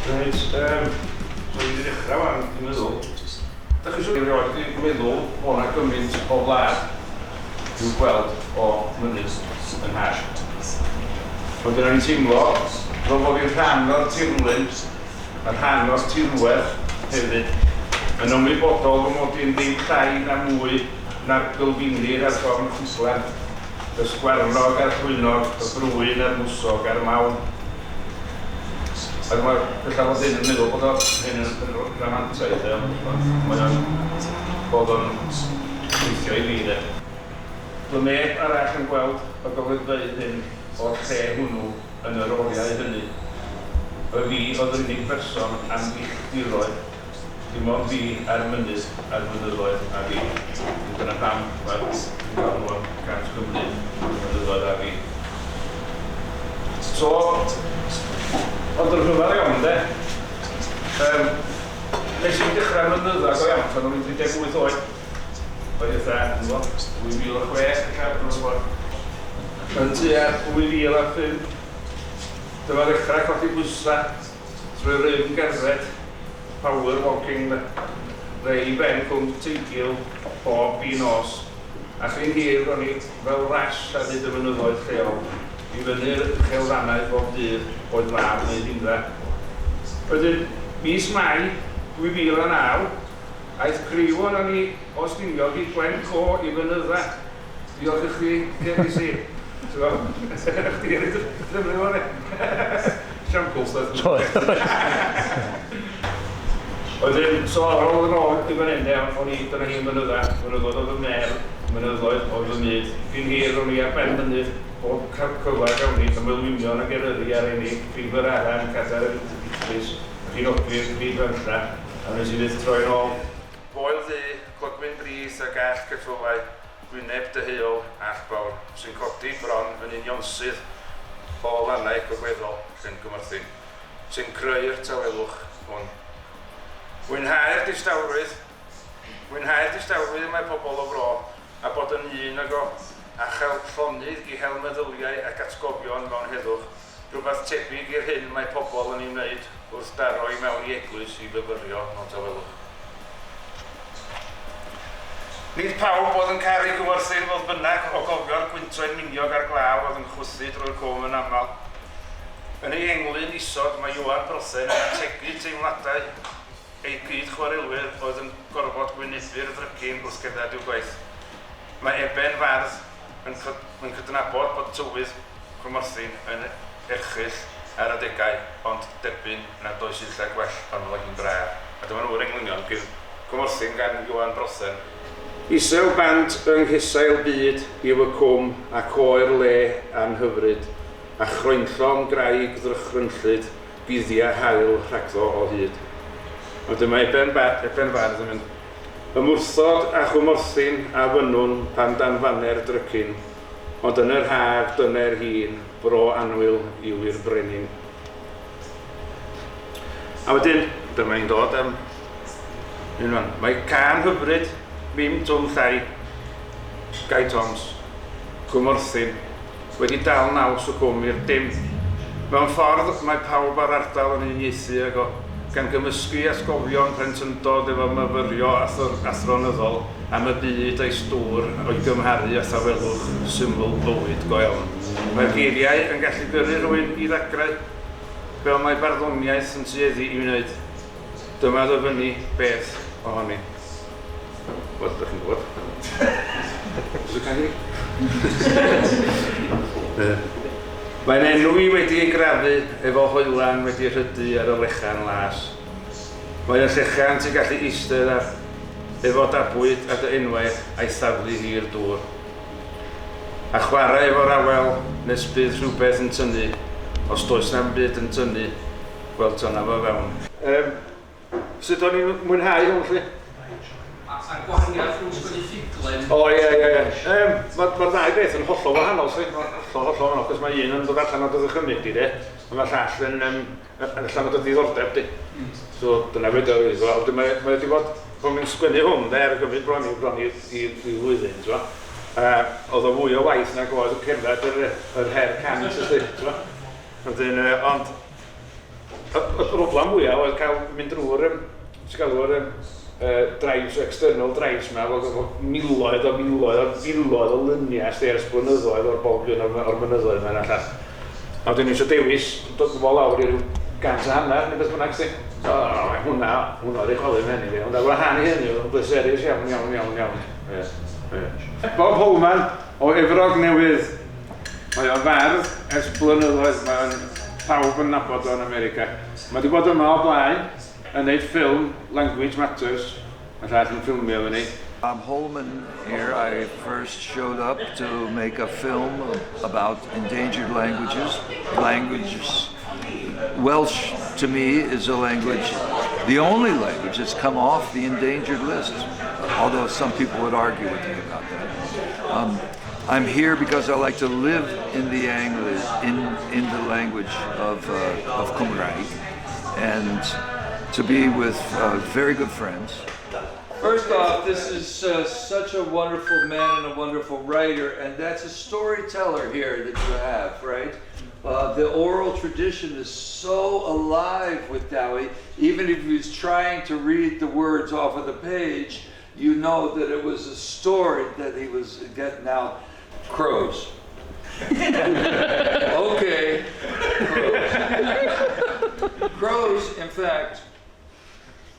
Reit, so i wedi dechrau wan, dwi'n meddwl. Da chi siŵr erioed wedi meddwl bod yna gymaint o wlad i'w gweld o mynydd yn Har. Ond yna ni'n teimlo, fel bod fi'n rhan o'r tirlun, a rhan o'r tirwedd hefyd, yn ymwybodol fod mod i'n ddim llai na mwy na'r gylfinir ar ffordd chwslan, y sgwarnog a'r chwynog, y brwyn a'r mwsog a'r mawn. Ac mae llawer dyn yn meddwl bod hyn yn ramantaidd, mae o'n bod o'n gweithio i fi de. Doedd neb arall yn gweld o golygfeydd hyn o'r lle hwnnw yn yr oriau hynny. Y fi oedd yr unig person am filltiroedd, dim ond fi ar mynydd a'r mynyddoedd a fi. Dyna pam mae'n cael nhw am Cant Cymru mynyddoedd a fi. So, ond yn rhyfel iawn, de. Nes i'n dechrau mynyddag o iawn, pan o'n i'n 38 oed. Oedd eitha, 2006, yn tua 2005. Dyma ddechrau colli bwysa, trwy rym gerdded, power walking, rei ben cwm teigil, bob un nos. A chi'n hir o'n i fel ras a dyd y mynyddoedd lleol. I fyny'r uchelfannau bob dydd oedd lab neu dindra. Wedyn, mis Mai 2009, aeth criw o'n ni o Stiniog I Gwen Co I fynydda. Diolch I chi, Gerry Si. Chdi yn ei ddymru o'n e. Siampls, Wedyn, so ar ôl yn ôl I fan hynny, o'n I, dyna hi'n mynydda. Mynyddoedd oedd y mer, mynyddoedd oedd y myd. Fi'n hir o'n I ar ben mynydd. Bob cyflag gawn ni, ymwylwymion ag eryri ar unig, ffibr aran, cadar yn ddifflus, chi'n ogwyr, byd fynlla, a nes I fydd troi'n ôl. Boel ddu, clogwyn bris a gall cyffylau, gwyneb dyheol allbawr, sy'n codi bron yn unionsydd o lannau gogweddol sy'n gymrthu, sy'n creu'r tawelwch hwn. Mwynhau'r distawrwydd mae pobl o Fro, a bod yn un ag o a chael llonydd I hel meddyliau ac atgofion mewn heddwch. Rhywbeth tebyg i'r hyn mae pobl yn ei wneud wrth daro I mewn I eglwys I fyfyrio mewn tawelwch. Nid pawb oedd yn caru gymorthu'n fodd bynnag o gofio'r gwyntoedd miniog ar glaw oedd yn chwythu drwy'r cwm yn aml. Yn ei englyn isod mae Iwan Brothen yn ategu teimladau ei gyd chwarelwyr oedd yn gorfod gwynebu'r ddrygyn wrth gerdded i'w gwaith. Mae Eben Fardd yn cydnabod bod tywydd Cwmorthin yn erchyll ar adegau, ond derbyn nad oes illa gwell pan oedd hi'n braf. A dyma nhw'r englynion gyda Cwmorthin gan Iwan Brothen. Isel band yng nghysail byd yw y cwm ac oer le anhyfryd, a chroenllom graig ddrychrynllyd guddia hael rhagddo o hyd. Ond dyma Eben Fardd yn mynd. Ymwrthod a Chwmorthin a fynwn pan danfanner drycyn, ond yn yr haf dyner hun bro anwyl yw i'r brenin. A wedyn, dyma i'n dod am unwan. Mae can hyfryd, Mim Twm Llai, Guy Toms, Chwmorthin, wedi dal naws y cwm i'r dim. Mewn ffordd mae pawb ar ardal yn uniaethu ag o, gan gymysgu atgofion plentyndod efo myfyrio athronyddol am y byd a'i stŵr o'i gymharu a thawelwch syml bywyd go iawn. Mae'r geiriau yn gallu gyrru rhywun I ddagrau, fel mae barddoniaeth yn tueddu I wneud. Dyma ddyfynu beth ohoni. Wel, ydych chi'n gwybod? Ydych chi'n Mae'n enw I wedi ei grafu efo hoelan wedi rhydu ar y lechan las. Mae'n llechant I gallu eistedd ar efo dabwyd ac enwau a'i thaflu hi'r dŵr. A chwarae efo'r awel nes bydd rhywbeth yn tynnu, os does na'n byd yn tynnu, wel tynna fo fewn. Sut o'n i'n mwynhau hwn chi? A'r gwahaniaeth rhwng sgwennu ffuglen. O ie. Mae'r ddau beth yn hollol wahanol, hollol wahanol, cos mae un yn dod allan o dy ddychymyd I de, a mae llall yn allan o dy ddiddordeb di. So dyna beth o'r iddo, a mae wedi bod, pan mi'n sgwennu hwn, er y gymryd bron I flwyddyn, oedd o fwy o waith nag oedd yn cerdded yr her cant ysdi. Ond Y broblem fwyaf oedd cael mynd drwy'r drives, external drives yma, efo miloedd o lyniau ers blynyddoedd o'r bob un o'r mynyddoedd yma allan. A wedyn ni eisiau dewis, dod yn fol lawr i ryw 100 neu beth bynnag sy'n. Hwna oedd ei chwalu mewn i fi, ond wahân i hynny, oedd yn bleserus iawn. Bob Holman o Efrog Newydd. Mae o'n fardd ers blynyddoedd, mae'n pawb yn nabod o'n America. Mae wedi bod yma o blaen yn neud ffilm Language Matters, mae'n llall yn ffilmio efo ni. I'm Holman here. I first showed up to make a film about endangered languages. Welsh, to me, is a language, the only language that's come off the endangered list, although some people would argue with me about that. I'm here because I like to live in the language of Cymraeg, and to be with very good friends. First off, this is such a wonderful man and a wonderful writer, and that's a storyteller here that you have, right? The oral tradition is so alive with Dowie. Even if he was trying to read the words off of the page, you know that it was a story that he was getting out. Crows. Okay. Crows. Crows, in fact,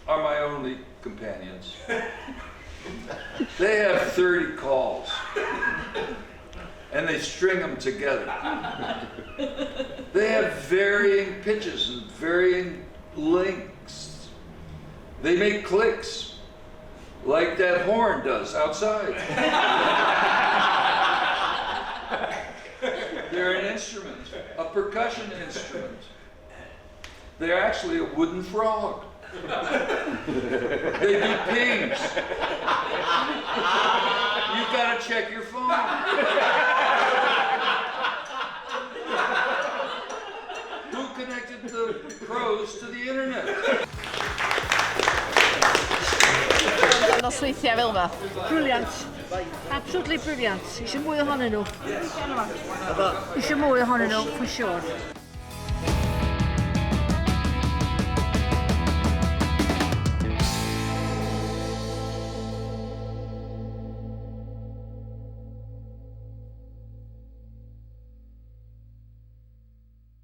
are my only companions. They have 30 calls, and they string them together. They have varying pitches and varying lengths. They make clicks, like that horn does outside. They're an instrument, a percussion instrument. They're actually a wooden frog. They do pings. You've got to check your phone. Who connected the crows to the internet? Nosweithiau fel yma. Brilliant. Absolutely brilliant. Eisiau mwy ohonyn nhw. Eisiau mwy ohonyn nhw, for sure.